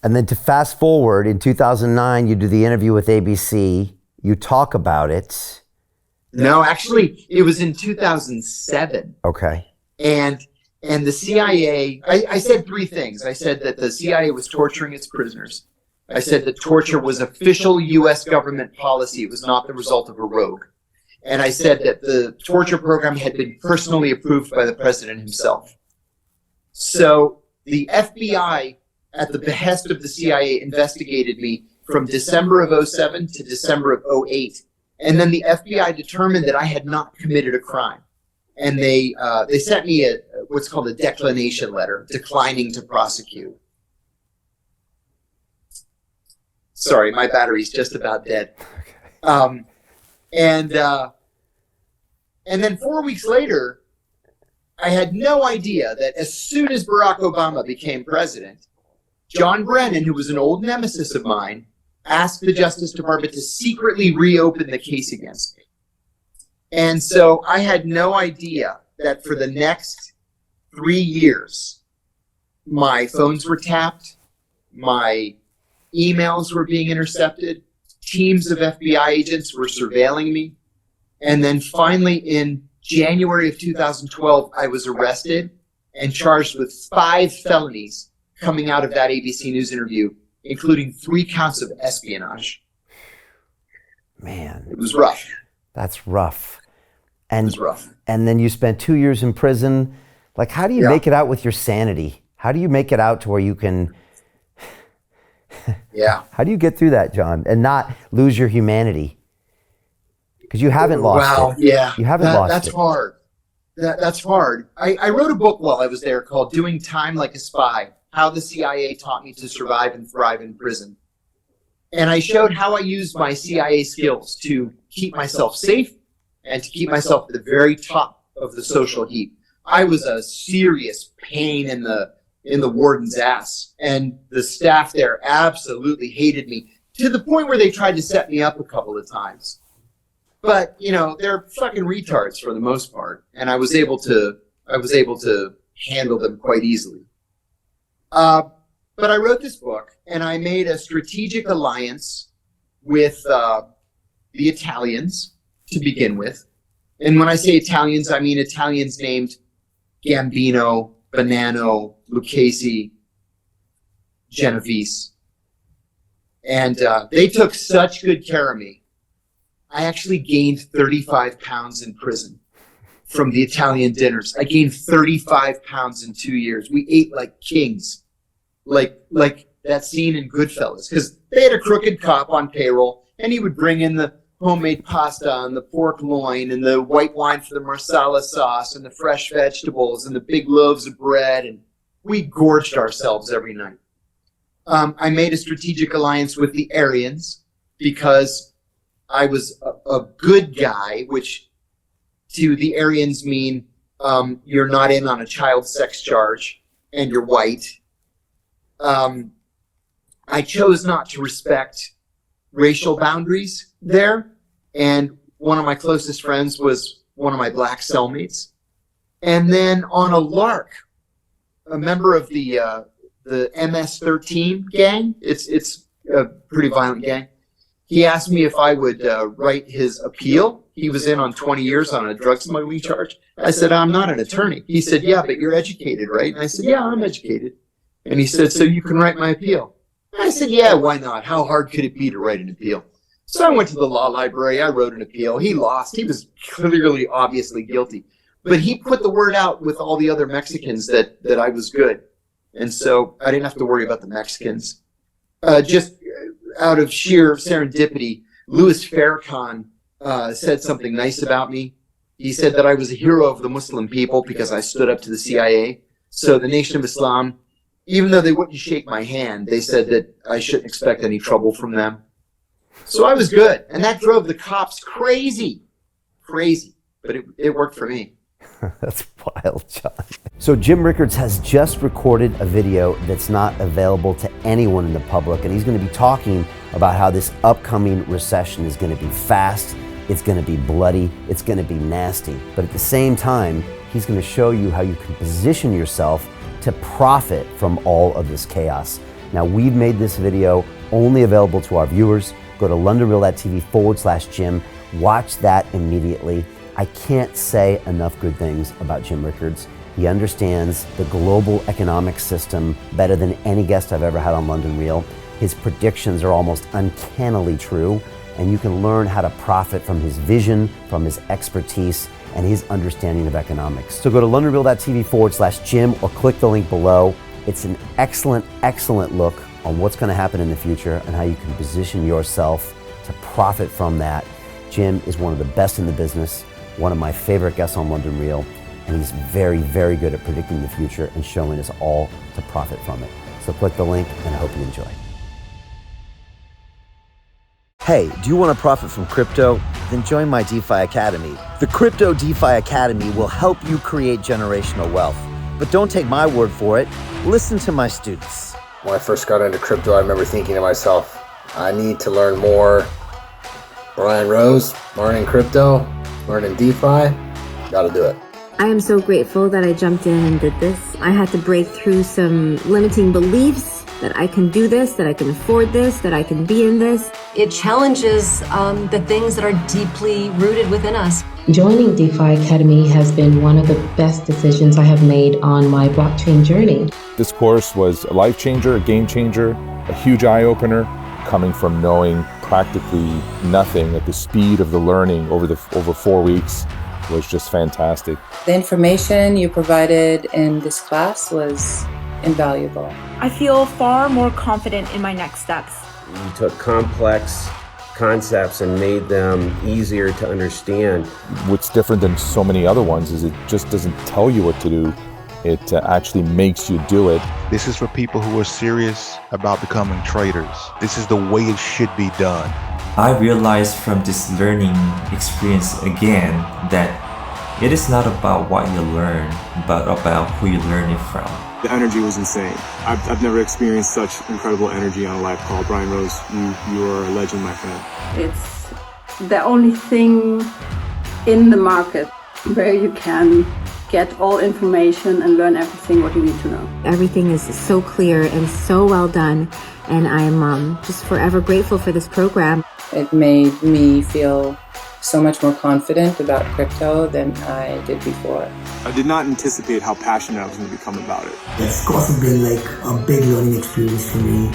And then to fast forward, in 2009, you do the interview with ABC. You talk about it. No, actually, it was in 2007. Okay. And the CIA, I said three things. I said that the CIA was torturing its prisoners. I said that torture was official U.S. government policy. It was not the result of a rogue. And I said that the torture program had been personally approved by the president himself. So the FBI, at the behest of the CIA, investigated me from December of 2007 to December of 2008. And then the FBI determined that I had not committed a crime. And they sent me what's called a declination letter, declining to prosecute. Sorry, my battery's just about dead. Okay. And then 4 weeks later, I had no idea that as soon as Barack Obama became president, John Brennan, who was an old nemesis of mine, asked the Justice Department to secretly reopen the case against me. And so I had no idea that for the next 3 years, my phones were tapped, my emails were being intercepted, teams of FBI agents were surveilling me. And then finally in January of 2012, I was arrested and charged with 5 felonies coming out of that ABC News interview, including 3 counts of espionage. Man. It was rough. That's rough. And, it was rough. And then you spent 2 years in prison. Like, how do you make it out with your sanity? How do you make it out to where you can... Yeah. How do you get through that, John, and not lose your humanity? Because you haven't lost it. Yeah. You haven't lost that's it. Hard. That's hard. I wrote a book while I was there called Doing Time Like a Spy, How the CIA Taught Me to Survive and Thrive in Prison. And I showed how I used my CIA skills to keep myself safe and to keep myself at the very top of the social heap. I was a serious pain in the warden's ass, and the staff there absolutely hated me to the point where they tried to set me up a couple of times. But, you know, they're fucking retards for the most part, and I was able to handle them quite easily. But I wrote this book, and I made a strategic alliance with the Italians to begin with. And when I say Italians, I mean Italians named Gambino, Bonanno, Lucchesi, Genovese. And they took such good care of me. I actually gained 35 pounds in prison from the Italian dinners. I gained 35 pounds in 2 years. We ate like kings, like that scene in Goodfellas, because they had a crooked cop on payroll, and he would bring in the homemade pasta and the pork loin and the white wine for the marsala sauce and the fresh vegetables and the big loaves of bread, and we gorged ourselves every night. I made a strategic alliance with the Aryans because I was a good guy, which to the Aryans mean you're not in on a child sex charge and you're white. I chose not to respect racial boundaries there, and one of my closest friends was one of my black cellmates. And then on a lark, a member of the MS-13 gang, it's a pretty violent gang, he asked me if I would write his appeal. He was in on 20 years on a drug smuggling charge. I said, I'm not an attorney. He said, yeah, but you're educated, right? And I said, yeah, I'm educated. And he said, so you can write my appeal. And I said, yeah, why not? How hard could it be to write an appeal? So I went to the law library. I wrote an appeal. He lost. He was clearly, obviously guilty. But he put the word out with all the other Mexicans that I was good. And so I didn't have to worry about the Mexicans. Just out of sheer serendipity, Louis Farrakhan said something nice about me. He said that I was a hero of the Muslim people because I stood up to the CIA. So the Nation of Islam, even though they wouldn't shake my hand, they said that I shouldn't expect any trouble from them. So I was good. And that drove the cops crazy. But it worked for me. That's wild, John. So Jim Rickards has just recorded a video that's not available to anyone in the public, and he's going to be talking about how this upcoming recession is going to be fast, it's going to be bloody, it's going to be nasty. But at the same time, he's going to show you how you can position yourself to profit from all of this chaos. Now, we've made this video only available to our viewers. Go to londonreal.tv/Jim. Watch that immediately. I can't say enough good things about Jim Rickards. He understands the global economic system better than any guest I've ever had on London Real. His predictions are almost uncannily true, and you can learn how to profit from his vision, from his expertise, and his understanding of economics. So go to londonreal.tv/Jim or click the link below. It's an excellent, excellent look on what's going to happen in the future and how you can position yourself to profit from that. Jim is one of the best in the business, one of my favorite guests on London Real, and he's very, very good at predicting the future and showing us all to profit from it. So click the link, and I hope you enjoy. Hey, do you want to profit from crypto? Then join my DeFi Academy. The Crypto DeFi Academy will help you create generational wealth. But don't take my word for it. Listen to my students. When I first got into crypto, I remember thinking to myself, I need to learn more. Brian Rose, learning crypto, learning DeFi, gotta do it. I am so grateful that I jumped in and did this. I had to break through some limiting beliefs that I can do this, that I can afford this, that I can be in this. It challenges the things that are deeply rooted within us. Joining DeFi Academy has been one of the best decisions I have made on my blockchain journey. This course was a life changer, a game changer, a huge eye-opener, coming from knowing practically nothing at the speed of the learning over 4 weeks was just fantastic. The information you provided in this class was invaluable. I feel far more confident in my next steps. You took complex concepts and made them easier to understand. What's different than so many other ones is it just doesn't tell you what to do. It actually makes you do it. This is for people who are serious about becoming traders. This is the way it should be done. I realized from this learning experience again that it is not about what you learn, but about who you learn it from. The energy was insane. I've never experienced such incredible energy on a live call. Brian Rose, you are a legend, my friend. It's the only thing in the market where you can get all information and learn everything what you need to know. Everything is so clear and so well done, and I'm just forever grateful for this program. It made me feel so much more confident about crypto than I did before. I did not anticipate how passionate I was going to become about it. It's also been like a big learning experience for me,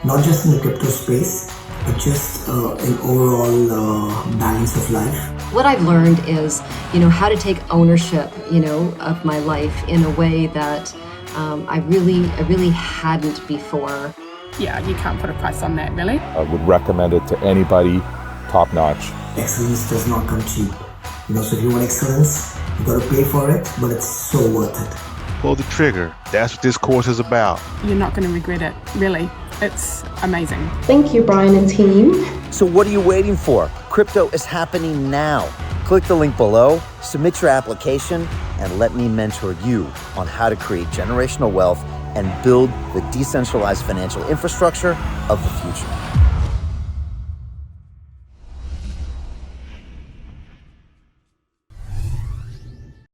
not just in the crypto space, but just an overall balance of life. What I've learned is, how to take ownership, of my life in a way that I really hadn't before. Yeah, you can't put a price on that, really. I would recommend it to anybody, top notch. Excellence does not come cheap. So if you want excellence, you got to pay for it, but it's so worth it. Pull the trigger. That's what this course is about. You're not going to regret it, really. It's amazing. Thank you, Brian and team. So what are you waiting for? Crypto is happening now. Click the link below, submit your application, and let me mentor you on how to create generational wealth and build the decentralized financial infrastructure of the future.